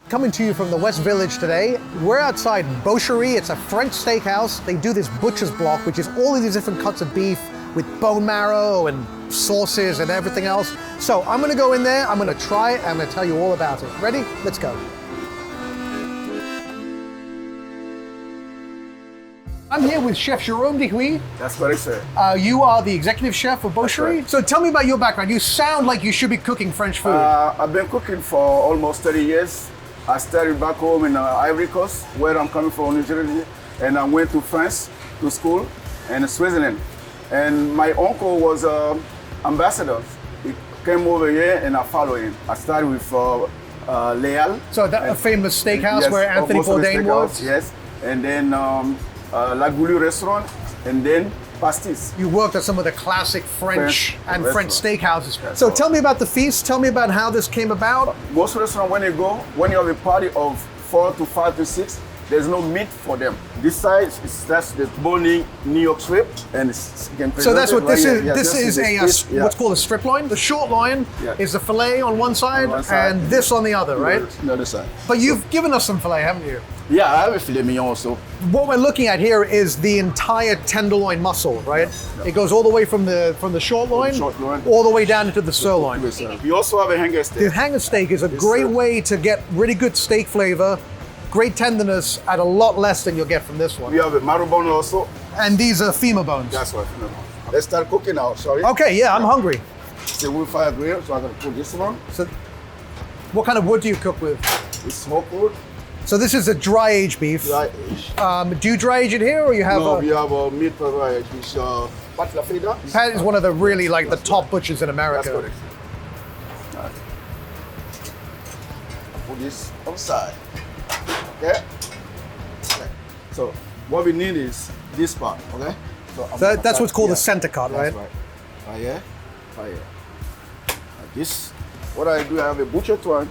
Coming to you from the West Village today, we're outside Boucherie. It's a French steakhouse. They do this butcher's block, which is all of these different cuts of beef with bone marrow and sauces and everything else. So I'm gonna go in there, I'm gonna try it, I'm gonna tell you all about it. Ready? Let's go. I'm here with Chef Jerome Dihui. That's correct, sir. You are the executive chef of Boucherie. Right. So tell me about your background. You sound like you should be cooking French food. I've been cooking for almost 30 years. I started back home in Ivory Coast, where I'm coming from originally, and I went to France to school and Switzerland. And my uncle was ambassador. He came over here and I followed him. I started with Leal. So that a famous steakhouse Yes, where Anthony Bourdain was? Yes, and then La Goulue restaurant, and then Pastis. You worked at some of the classic French French steakhouses. Yes. So tell me about the feast. Tell me about how this came about. Most restaurants, when you have a party of 4 to 5 to 6, there's no meat for them. This side that's the bone-in New York strip, and you can So that's what this is. Yeah, this is what's called a strip loin. The short loin is the fillet on one side, and this on the other, right? The other side. But you've given us some fillet, haven't you? Yeah, I have a filet mignon also. What we're looking at here is the entire tenderloin muscle, right? Yeah. It goes all the way from the short loin, all the way down into the sirloin. We also have a hanger steak. The hanger steak is a great way to get really good steak flavor, great tenderness at a lot less than you'll get from this one. We have a marrow bone also. And these are femur bones. That's right, femur bone. Let's start cooking now, shall we? Okay, yeah, I'm hungry. So we'll fire grill, so I'm gonna put this one. So, what kind of wood do you cook with? It's smoke wood. So this is a dry aged beef. Dry age. Do you dry age it here, or you have? No, we have a meat dry age, which Pat La Feda. Pat is one of the really the top butchers in America. That's correct. Right. Put this on side. Okay. So what we need is this part. Okay. So that's what's called the center cut, right? That's right. Right here. Right here. Like this. What I do, I have a butcher twine.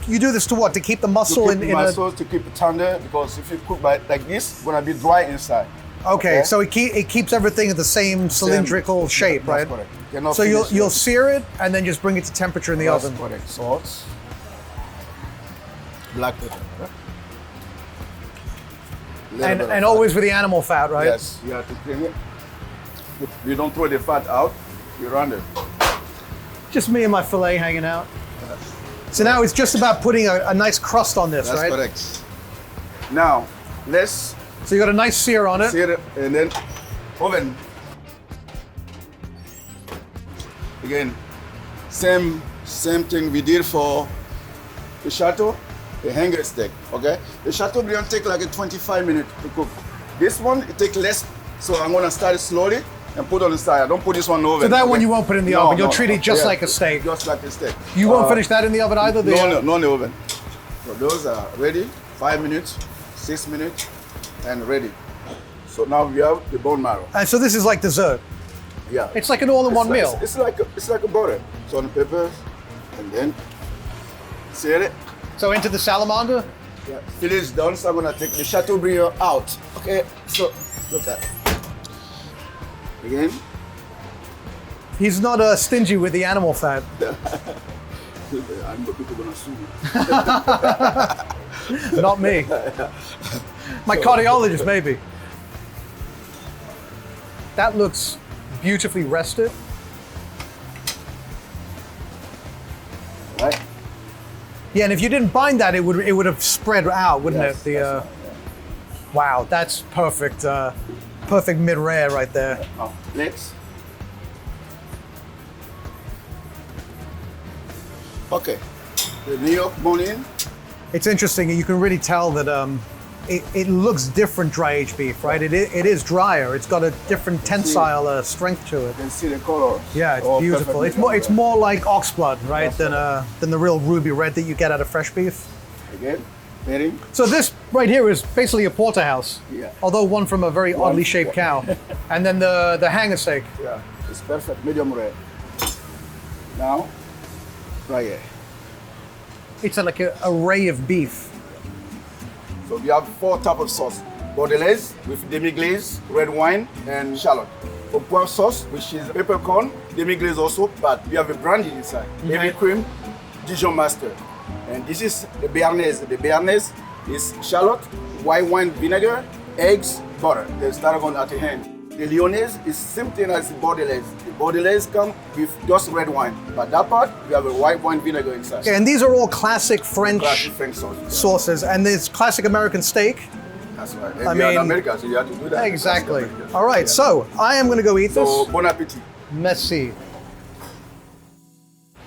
You do this to what? To keep the muscle to keep it tender, because if you cook like this, it's gonna be dry inside. Okay, so it keeps everything in the same cylindrical shape, right? Correct. So you'll sear it and then just bring it to temperature in the oven. Correct. Salt, black pepper, and always with the animal fat, right? Yes, you have to clean it. You don't throw the fat out. You run it. Just me and my fillet hanging out. So now it's just about putting a nice crust on this, right? That's correct. Now, So you got a nice sear on it. Sear it, and then oven. Again, same thing we did for the chateau, the hanger steak, okay? The chateaubriand take like 25 minutes to cook. This one, it takes less, so I'm gonna start it slowly and put on the side. I don't put this one in the oven. So that one you won't put in the oven. You'll treat it just like a steak. Just like a steak. You won't finish that in the oven either? No, in the oven. So those are ready. 5 minutes, 6 minutes, and ready. So now we have the bone marrow. And so this is like dessert. Yeah. It's like an all-in-one meal. It's like a butter. So on the pepper, and then sear it. So into the salamander? Yeah. Filet is done, so I'm gonna take the chateaubriand out. Okay, so look at it. Again. He's not stingy with the animal fat. I'm gonna sue you. Not me. My cardiologist, maybe. That looks beautifully rested. Right. Yeah, and if you didn't bind that, it would have spread out, wouldn't it? Right, Wow, that's perfect. Perfect mid-rare right there. Now, legs. Okay, the New York bone-in. It's interesting. You can really tell that it looks different dry-aged beef, right? It is drier. It's got a different tensile strength to it. You can see the color. Yeah, it's beautiful. It's more like ox blood, right, than the real ruby red that you get out of fresh beef. Again, bedding. So this right here is basically a porterhouse, Yeah. although one from a very oddly shaped cow. And then the hanger steak. Yeah, it's perfect, medium rare. Now, right here. It's like an array of beef. So we have 4 types of sauce. Bordelaise with demi-glace, red wine, and shallot. For poivre sauce, which is peppercorn, demi-glace also, but we have a brandy inside. Heavy cream, Dijon mustard. And this is the béarnaise. The béarnaise is shallot, white wine vinegar, eggs, butter. The tarragon at the end. The lyonnaise is same thing as the bordelaise. The bordelaise come with just red wine, but that part you have a white wine vinegar inside. Okay, and these are all classic French sauces. sauces, and this classic American steak. That's right. And we are in America, so you have to do that. Exactly. All right, so I am going to go eat this. So bon appetit. Merci.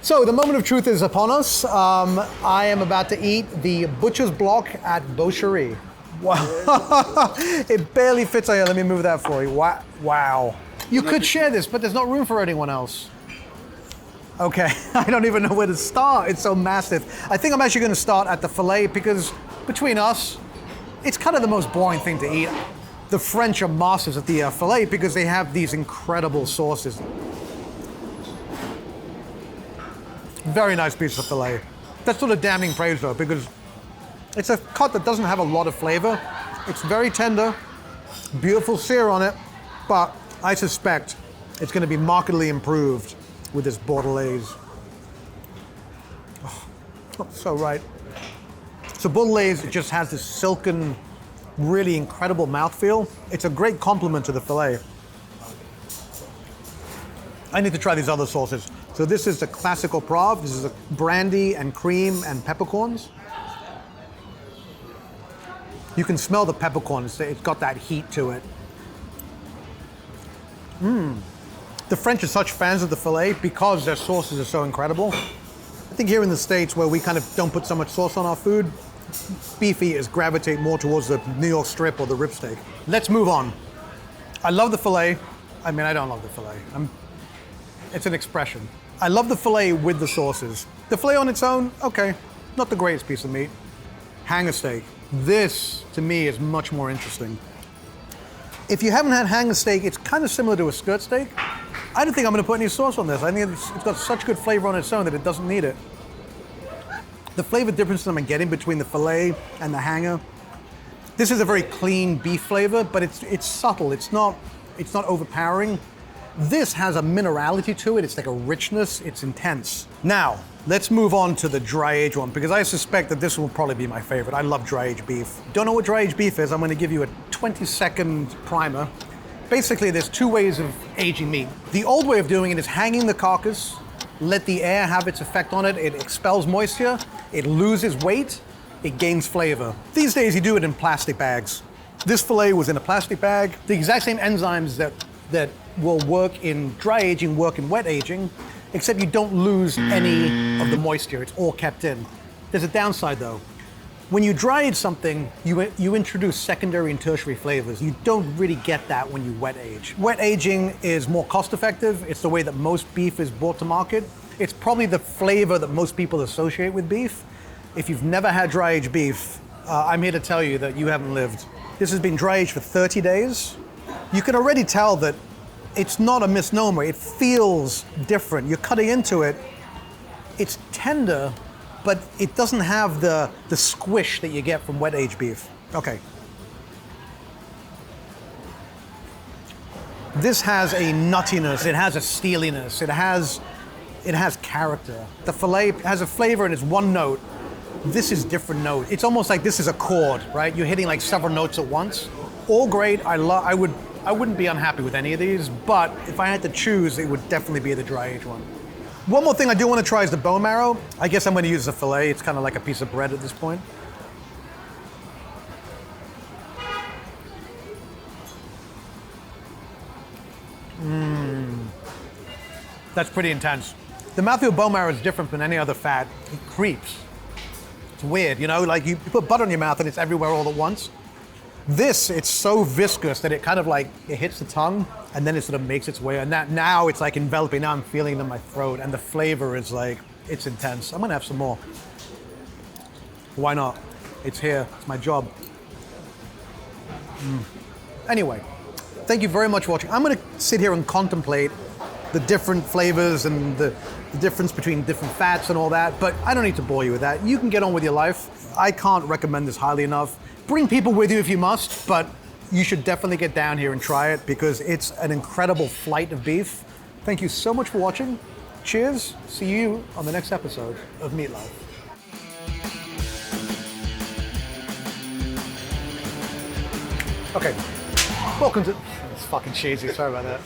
So the moment of truth is upon us. I am about to eat the butcher's block at Boucherie. Wow. It barely fits on here. Let me move that for you. Wow. You could share this, but there's not room for anyone else. Okay, I don't even know where to start. It's so massive. I think I'm actually going to start at the filet because between us, it's kind of the most boring thing to eat. The French are masters at the filet because they have these incredible sauces. Very nice piece of filet. That's sort of damning praise though, because it's a cut that doesn't have a lot of flavor. It's very tender, beautiful sear on it, but I suspect it's going to be markedly improved with this bordelaise. Oh, so right. So bordelaise just has this silken, really incredible mouthfeel. It's a great complement to the filet. I need to try these other sauces. So this is the classical Prov. This is a brandy and cream and peppercorns. You can smell the peppercorns. It's got that heat to it. The French are such fans of the filet because their sauces are so incredible. I think here in the States, where we kind of don't put so much sauce on our food, beef eaters gravitate more towards the New York strip or the rib steak. Let's move on. I love the filet. I mean, I don't love the filet. It's an expression. I love the filet with the sauces. The filet on its own, okay, not the greatest piece of meat. Hanger steak. This, to me, is much more interesting. If you haven't had hanger steak, it's kind of similar to a skirt steak. I don't think I'm going to put any sauce on this. I think it's got such good flavor on its own that it doesn't need it. The flavor difference that I'm getting between the filet and the hanger, this is a very clean beef flavor, but it's subtle. It's not overpowering. This has a minerality to it. It's like a richness. It's intense. Now, let's move on to the dry age one because I suspect that this will probably be my favorite. I love dry aged beef. Don't know what dry aged beef is? I'm going to give you a 20-second primer. Basically, there's two ways of aging meat. The old way of doing it is hanging the carcass, let the air have its effect on it. It expels moisture, it loses weight, it gains flavor. These days, you do it in plastic bags. This filet was in a plastic bag. The exact same enzymes that will work in dry aging work in wet aging, except you don't lose any of the moisture. It's all kept in. There's a downside though. When you dry age something, you introduce secondary and tertiary flavors. You don't really get that when you wet age. Wet aging is more cost effective. It's the way that most beef is brought to market. It's probably the flavor that most people associate with beef. If you've never had dry aged beef, I'm here to tell you that you haven't lived. This has been dry aged for 30 days. You can already tell that it's not a misnomer. It feels different. You're cutting into it. It's tender, but it doesn't have the squish that you get from wet aged beef. Okay. This has a nuttiness. It has a steeliness. It has character. The filet has a flavor and it's one note. This is different note. It's almost like this is a chord, right? You're hitting like several notes at once. All great. I wouldn't be unhappy with any of these, but if I had to choose, it would definitely be the dry age one. One more thing I do want to try is the bone marrow. I guess I'm going to use the filet. It's kind of like a piece of bread at this point. That's pretty intense. The mouthfeel bone marrow is different than any other fat. It creeps. It's weird, you know, like you put butter in your mouth and it's everywhere all at once. This, it's so viscous that it kind of like, it hits the tongue and then it sort of makes its way. And that now it's like enveloping, now I'm feeling it in my throat and the flavor is like, it's intense. I'm gonna have some more. Why not? It's here, it's my job. Anyway, thank you very much for watching. I'm gonna sit here and contemplate the different flavors and the difference between different fats and all that, but I don't need to bore you with that. You can get on with your life. I can't recommend this highly enough. Bring people with you if you must, but you should definitely get down here and try it because it's an incredible flight of beef. Thank you so much for watching. Cheers. See you on the next episode of Meatlife. Okay. Welcome to. It's fucking cheesy. Sorry about that.